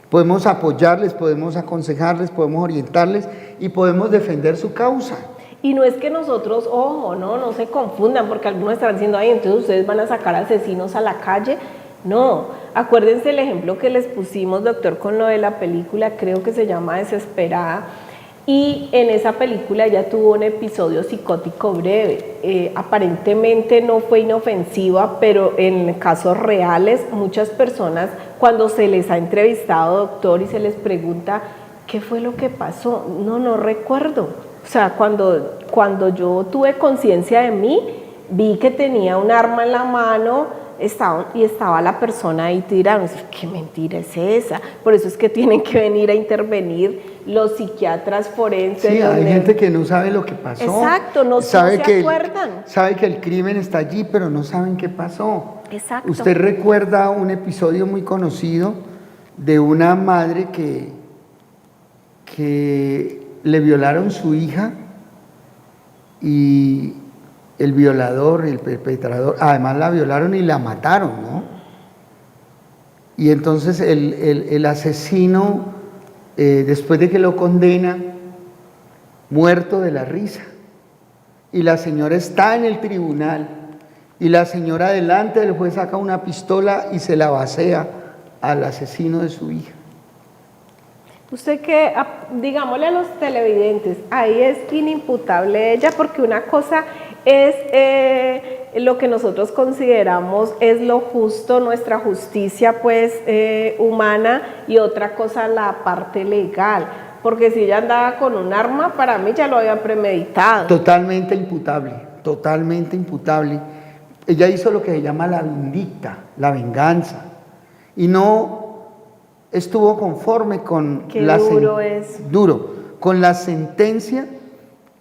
Podemos apoyarles, podemos aconsejarles, podemos orientarles y podemos defender su causa. Y no es que nosotros, ojo, no se confundan, porque algunos estarán diciendo, ay, entonces ustedes van a sacar asesinos a la calle. No, acuérdense el ejemplo que les pusimos, doctor, con lo de la película, creo que se llama Desesperada, y en esa película ella tuvo un episodio psicótico breve, aparentemente no fue inofensiva, pero en casos reales muchas personas cuando se les ha entrevistado, doctor, y se les pregunta, ¿qué fue lo que pasó? No recuerdo. O sea, cuando yo tuve conciencia de mí, vi que tenía un arma en la mano, estaba la persona ahí tirando. ¿Qué mentira es esa? Por eso es que tienen que venir a intervenir los psiquiatras forenses. Sí, hay gente que no sabe lo que pasó. Exacto, no se acuerdan. Sabe que el crimen está allí, pero no saben qué pasó. Exacto. Usted recuerda un episodio muy conocido de una madre que le violaron su hija y el violador, el perpetrador, además la violaron y la mataron, ¿no? Y entonces el asesino, después de que lo condena, muerto de la risa, y la señora está en el tribunal, y la señora delante del juez saca una pistola y se la bacea al asesino de su hija. Usted que, digámosle a los televidentes, ahí es inimputable ella, porque una cosa es lo que nosotros consideramos es lo justo, nuestra justicia pues humana, y otra cosa la parte legal, porque si ella andaba con un arma, para mí ya lo había premeditado. Totalmente imputable, totalmente imputable. Ella hizo lo que se llama la vindicta, la venganza, y no estuvo conforme con con la sentencia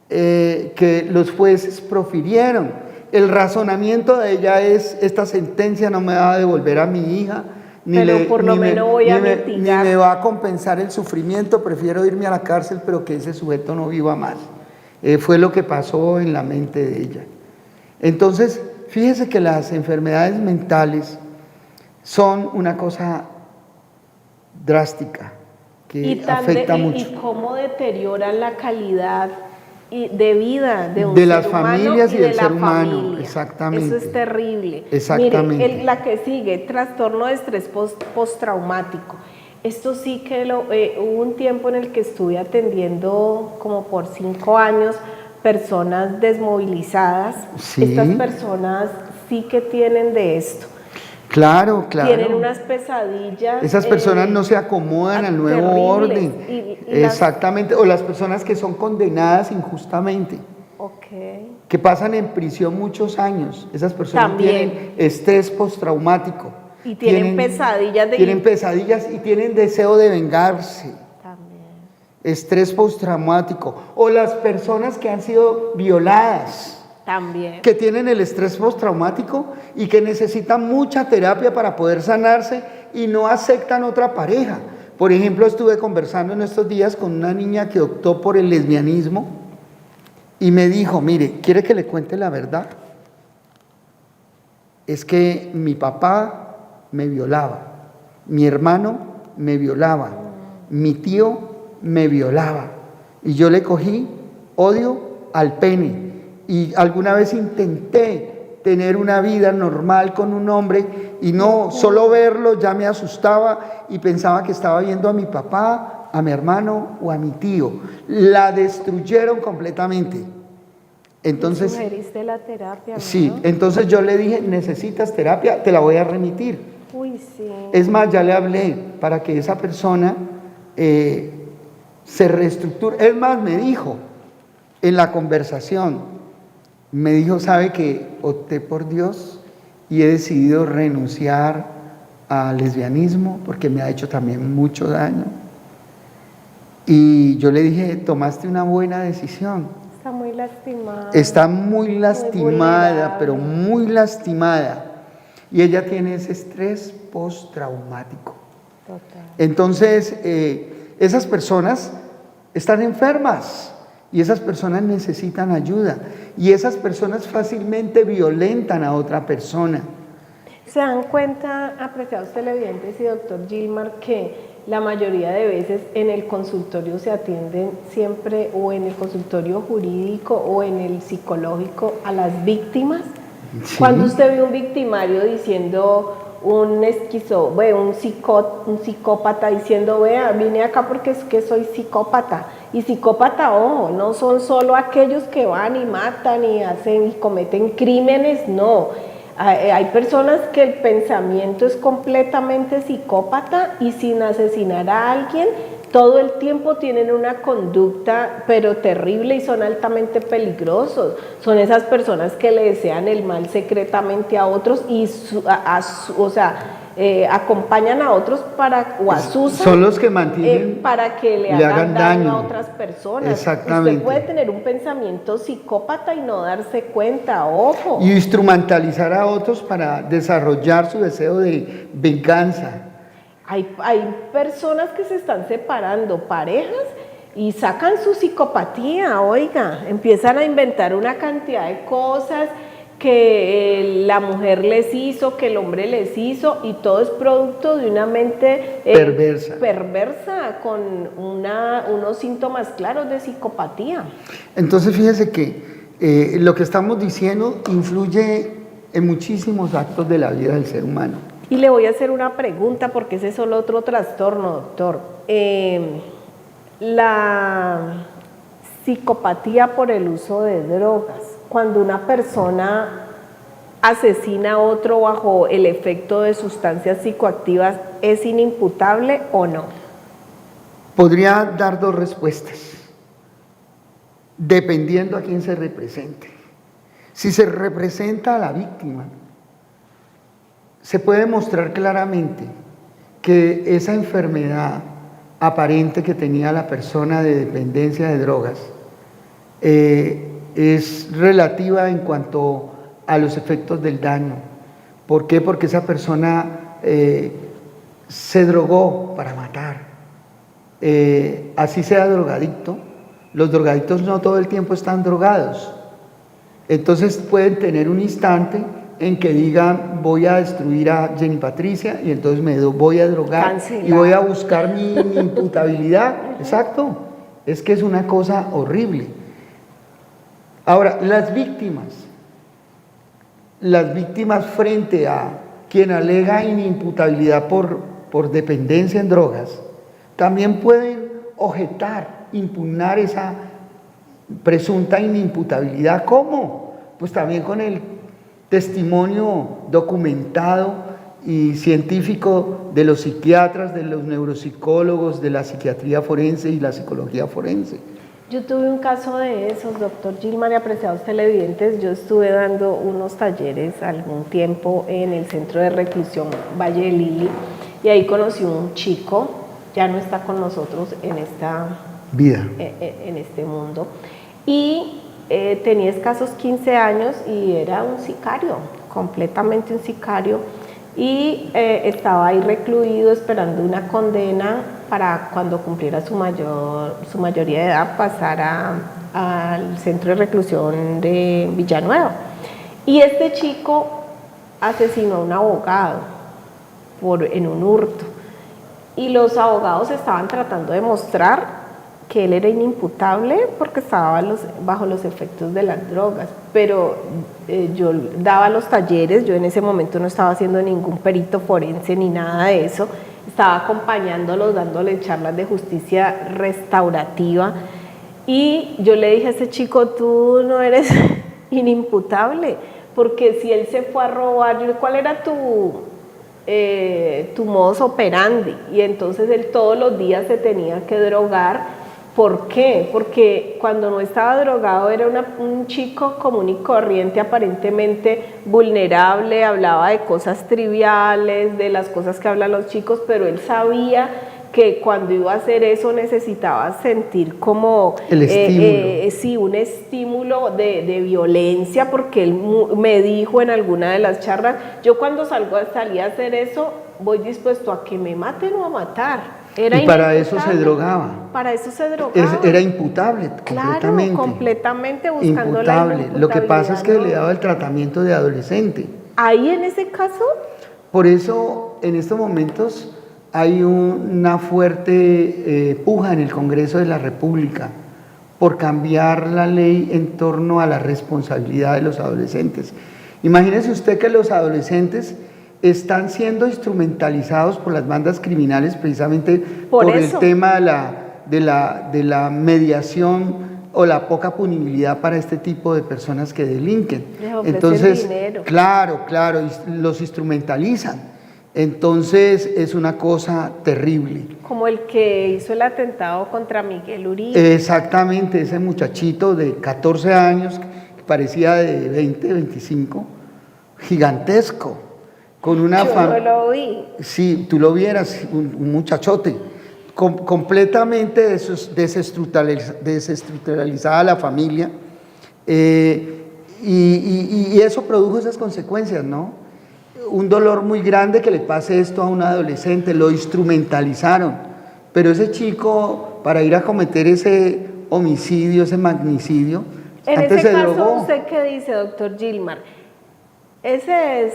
que los jueces profirieron. El razonamiento de ella es, esta sentencia no me va a devolver a mi hija, ni me va a compensar el sufrimiento, prefiero irme a la cárcel, pero que ese sujeto no viva más. Fue lo que pasó en la mente de ella. Entonces, fíjese que las enfermedades mentales son una cosa drástica, que afecta mucho. Y cómo deterioran la calidad de vida de un de ser las humano familias y del de ser la humano, familia. exactamente. Eso es terrible. Exactamente. Mire, la que sigue, trastorno de estrés postraumático. Esto sí que hubo un tiempo en el que estuve atendiendo como por 5 años personas desmovilizadas. Sí. Estas personas sí que tienen de esto. Claro. Tienen unas pesadillas. Esas personas no se acomodan al nuevo orden. Exactamente. O las personas que son condenadas injustamente. Okay. Que pasan en prisión muchos años. Esas personas tienen estrés postraumático. Y tienen pesadillas. Tienen pesadillas y tienen deseo de vengarse. También. Estrés postraumático. O las personas que han sido violadas. También. Que tienen el estrés postraumático y que necesitan mucha terapia para poder sanarse y no aceptan otra pareja. Por ejemplo, estuve conversando en estos días con una niña que optó por el lesbianismo y me dijo, mire, ¿quiere que le cuente la verdad? Es que mi papá me violaba, mi hermano me violaba, mi tío me violaba Y yo le cogí odio al pene. Y alguna vez intenté tener una vida normal con un hombre y no, solo verlo ya me asustaba y pensaba que estaba viendo a mi papá, a mi hermano o a mi tío. La destruyeron completamente. Entonces, sugeriste la terapia, ¿no? sí, entonces yo le dije, necesitas terapia, te la voy a remitir. Uy, sí. Es más, ya le hablé para que esa persona se reestructure. Es más, me dijo en la conversación, me dijo, sabe que opté por Dios y he decidido renunciar al lesbianismo porque me ha hecho también mucho daño. Y yo le dije, tomaste una buena decisión. Está muy lastimada. Está muy lastimada, muy pero muy lastimada. Y ella tiene ese estrés postraumático. Total. Entonces, esas personas están enfermas y esas personas necesitan ayuda. Y esas personas fácilmente violentan a otra persona. ¿Se dan cuenta, apreciados televidentes y doctor Gilmar, que la mayoría de veces en el consultorio se atienden siempre o en el consultorio jurídico o en el psicológico a las víctimas? Sí. Cuando usted ve un victimario diciendo, un psicópata diciendo, vea, vine acá porque es que soy psicópata. Y psicópata, ojo, no son solo aquellos que van y matan y hacen y cometen crímenes, no. Hay personas que el pensamiento es completamente psicópata y sin asesinar a alguien, todo el tiempo tienen una conducta pero terrible y son altamente peligrosos. Son esas personas que le desean el mal secretamente a otros y acompañan a otros o asustan. Son los que mantienen para que le hagan daño a otras personas. Exactamente. Usted puede tener un pensamiento psicópata y no darse cuenta, ojo. Y instrumentalizar a otros para desarrollar su deseo de venganza. Hay personas que se están separando, parejas, y sacan su psicopatía, oiga, empiezan a inventar una cantidad de cosas que la mujer les hizo, que el hombre les hizo, y todo es producto de una mente perversa con unos síntomas claros de psicopatía. Entonces fíjese que lo que estamos diciendo influye en muchísimos actos de la vida del ser humano. Y le voy a hacer una pregunta porque ese es solo otro trastorno, doctor. La psicopatía por el uso de drogas. Cuando una persona asesina a otro bajo el efecto de sustancias psicoactivas, ¿es inimputable o no? Podría dar dos respuestas, dependiendo a quién se represente. Si se representa a la víctima, se puede mostrar claramente que esa enfermedad aparente que tenía la persona de dependencia de drogas es relativa en cuanto a los efectos del daño. ¿Por qué? Porque esa persona se drogó para matar. Así sea drogadicto, los drogadictos no todo el tiempo están drogados. Entonces pueden tener un instante en que digan, voy a destruir a Jenny Patricia y entonces me voy a drogar. Cancelado. Y voy a buscar mi imputabilidad. Exacto, es que es una cosa horrible. Ahora, las víctimas frente a quien alega inimputabilidad por dependencia en drogas, también pueden objetar, impugnar esa presunta inimputabilidad. ¿Cómo? Pues también con el testimonio documentado y científico de los psiquiatras, de los neuropsicólogos, de la psiquiatría forense y la psicología forense. Yo tuve un caso de esos, doctor Gilmar, y apreciados televidentes. Yo estuve dando unos talleres algún tiempo en el centro de reclusión Valle de Lili y ahí conocí un chico, ya no está con nosotros en esta vida, en este mundo, y tenía escasos 15 años y era un sicario, completamente un sicario, y estaba ahí recluido esperando una condena para cuando cumpliera su mayoría de edad pasar al centro de reclusión de Villanueva. Y este chico asesinó a un abogado en un hurto, y los abogados estaban tratando de mostrar que él era inimputable porque estaba bajo los efectos de las drogas, pero yo daba los talleres, yo en ese momento no estaba haciendo ningún perito forense ni nada de eso, estaba acompañándolos, dándoles charlas de justicia restaurativa, y yo le dije a ese chico, tú no eres inimputable, porque si él se fue a robar, ¿cuál era tu modus operandi? Y entonces él todos los días se tenía que drogar. ¿Por qué? Porque cuando no estaba drogado era un chico común y corriente, aparentemente vulnerable, hablaba de cosas triviales, de las cosas que hablan los chicos, pero él sabía que cuando iba a hacer eso necesitaba sentir como el estímulo. Sí, un estímulo de violencia, porque él me dijo en alguna de las charlas, yo cuando salí a hacer eso voy dispuesto a que me maten o a matar. Era y para eso se drogaba. Para eso se drogaba. Era imputable, completamente. Claro, completamente buscando imputable. La imputabilidad. Lo que pasa es que le daba el tratamiento de adolescente. Ahí en ese caso. Por eso en estos momentos hay una fuerte puja en el Congreso de la República por cambiar la ley en torno a la responsabilidad de los adolescentes. Imagínese usted que los adolescentes están siendo instrumentalizados por las bandas criminales precisamente por el tema de la mediación o la poca punibilidad para este tipo de personas que delinquen. Entonces, dinero. Claro, los instrumentalizan. Entonces es una cosa terrible. Como el que hizo el atentado contra Miguel Uribe. Exactamente, ese muchachito de 14 años, que parecía de 20, 25, gigantesco. Con una Yo no lo vi. Sí, tú lo vieras, un muchachote, completamente desestructuralizada la familia, y eso produjo esas consecuencias, ¿no? Un dolor muy grande que le pase esto a un adolescente, lo instrumentalizaron, pero ese chico, para ir a cometer ese homicidio, ese magnicidio, en antes ese se caso, drogó. ¿usted qué dice, doctor Gilmar? Ese es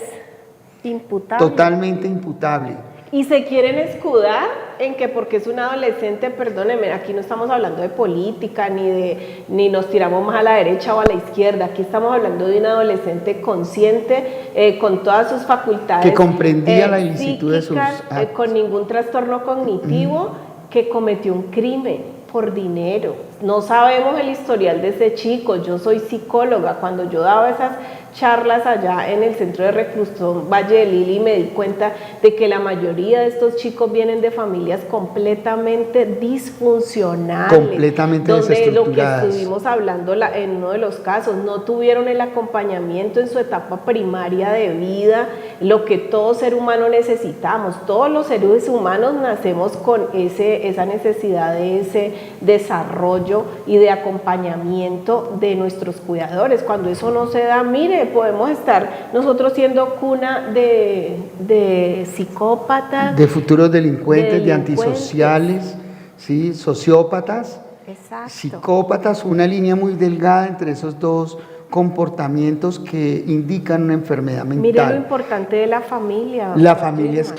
imputable. Totalmente imputable. Y se quieren escudar en que porque es un adolescente, perdónenme, aquí no estamos hablando de política, ni nos tiramos más a la derecha o a la izquierda, aquí estamos hablando de un adolescente consciente, con todas sus facultades. Que comprendía la ilicitud de sus actos. Con ningún trastorno cognitivo, que cometió un crimen por dinero. No sabemos el historial de ese chico, yo soy psicóloga, cuando yo daba esas charlas allá en el centro de reclusión Valle de Lili, me di cuenta de que la mayoría de estos chicos vienen de familias completamente disfuncionales, completamente donde desestructuradas. Lo que estuvimos hablando en uno de los casos, no tuvieron el acompañamiento en su etapa primaria de vida, lo que todo ser humano necesitamos. Todos los seres humanos nacemos con esa necesidad de ese desarrollo y de acompañamiento de nuestros cuidadores. Cuando eso no se da, mire, podemos estar nosotros siendo cuna de psicópatas, de futuros delincuentes, de antisociales, ¿sí? Sociópatas, exacto, psicópatas, una línea muy delgada entre esos dos comportamientos que indican una enfermedad mental. Mire lo importante de la familia. La familia es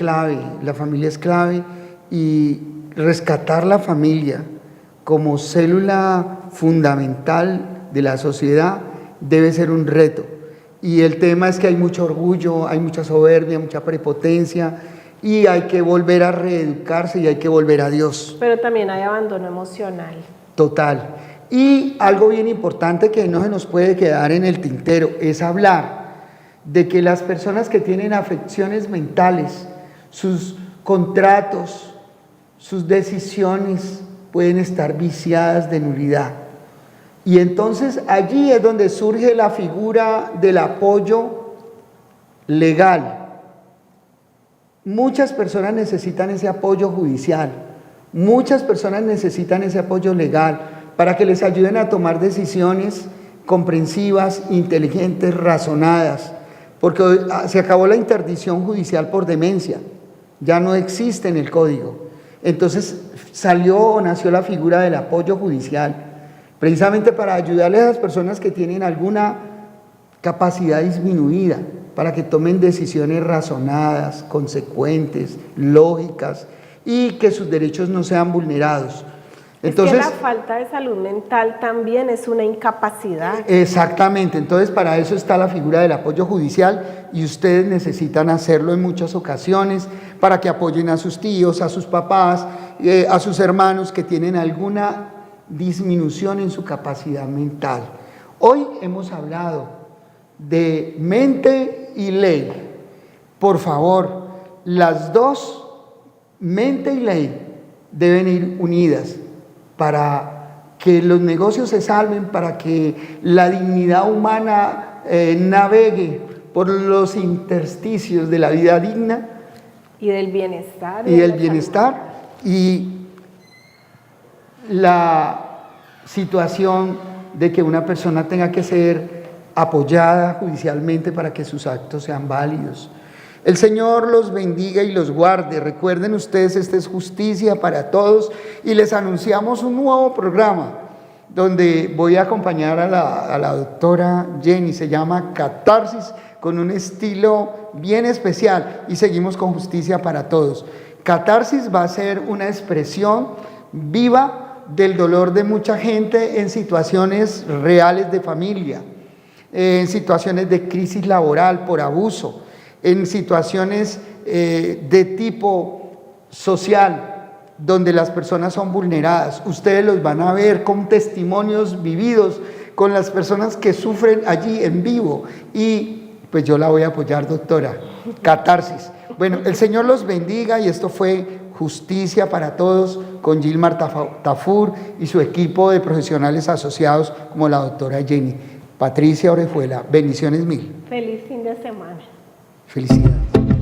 clave, y rescatar la familia como célula fundamental de la sociedad debe ser un reto. Y el tema es que hay mucho orgullo, hay mucha soberbia, mucha prepotencia, y hay que volver a reeducarse y hay que volver a Dios. Pero también hay abandono emocional. Total. Y algo bien importante que no se nos puede quedar en el tintero es hablar de que las personas que tienen afecciones mentales, sus contratos, sus decisiones pueden estar viciadas de nulidad. Y entonces allí es donde surge la figura del apoyo legal. Muchas personas necesitan ese apoyo judicial, muchas personas necesitan ese apoyo legal para que les ayuden a tomar decisiones comprensivas, inteligentes, razonadas, porque se acabó la interdicción judicial por demencia, ya no existe en el código. Entonces salió o nació la figura del apoyo judicial, precisamente para ayudarle a las personas que tienen alguna capacidad disminuida, para que tomen decisiones razonadas, consecuentes, lógicas, y que sus derechos no sean vulnerados. Entonces, es que la falta de salud mental también es una incapacidad. exactamente, entonces para eso está la figura del apoyo judicial y ustedes necesitan hacerlo en muchas ocasiones para que apoyen a sus tíos, a sus papás, a sus hermanos que tienen alguna disminución en su capacidad mental. Hoy hemos hablado de mente y ley. Por favor, las dos, mente y ley, deben ir unidas para que los negocios se salven, para que la dignidad humana navegue por los intersticios de la vida digna Y del bienestar. y del bienestar, y la situación de que una persona tenga que ser apoyada judicialmente para que sus actos sean válidos. El Señor los bendiga y los guarde. Recuerden ustedes, esta es Justicia para Todos y les anunciamos un nuevo programa donde voy a acompañar a la doctora Jenny, se llama Catarsis, con un estilo bien especial, y seguimos con Justicia para Todos. Catarsis va a ser una expresión viva del dolor de mucha gente en situaciones reales de familia, en situaciones de crisis laboral por abuso, en situaciones de tipo social, donde las personas son vulneradas. Ustedes los van a ver con testimonios vividos, con las personas que sufren allí en vivo, y pues yo la voy a apoyar, doctora. Catarsis. Bueno, el Señor los bendiga, y esto fue Justicia para Todos con Gilmar Tafur y su equipo de profesionales asociados como la doctora Jenny. Patricia Orejuela, bendiciones mil. Feliz fin de semana. Felicidades.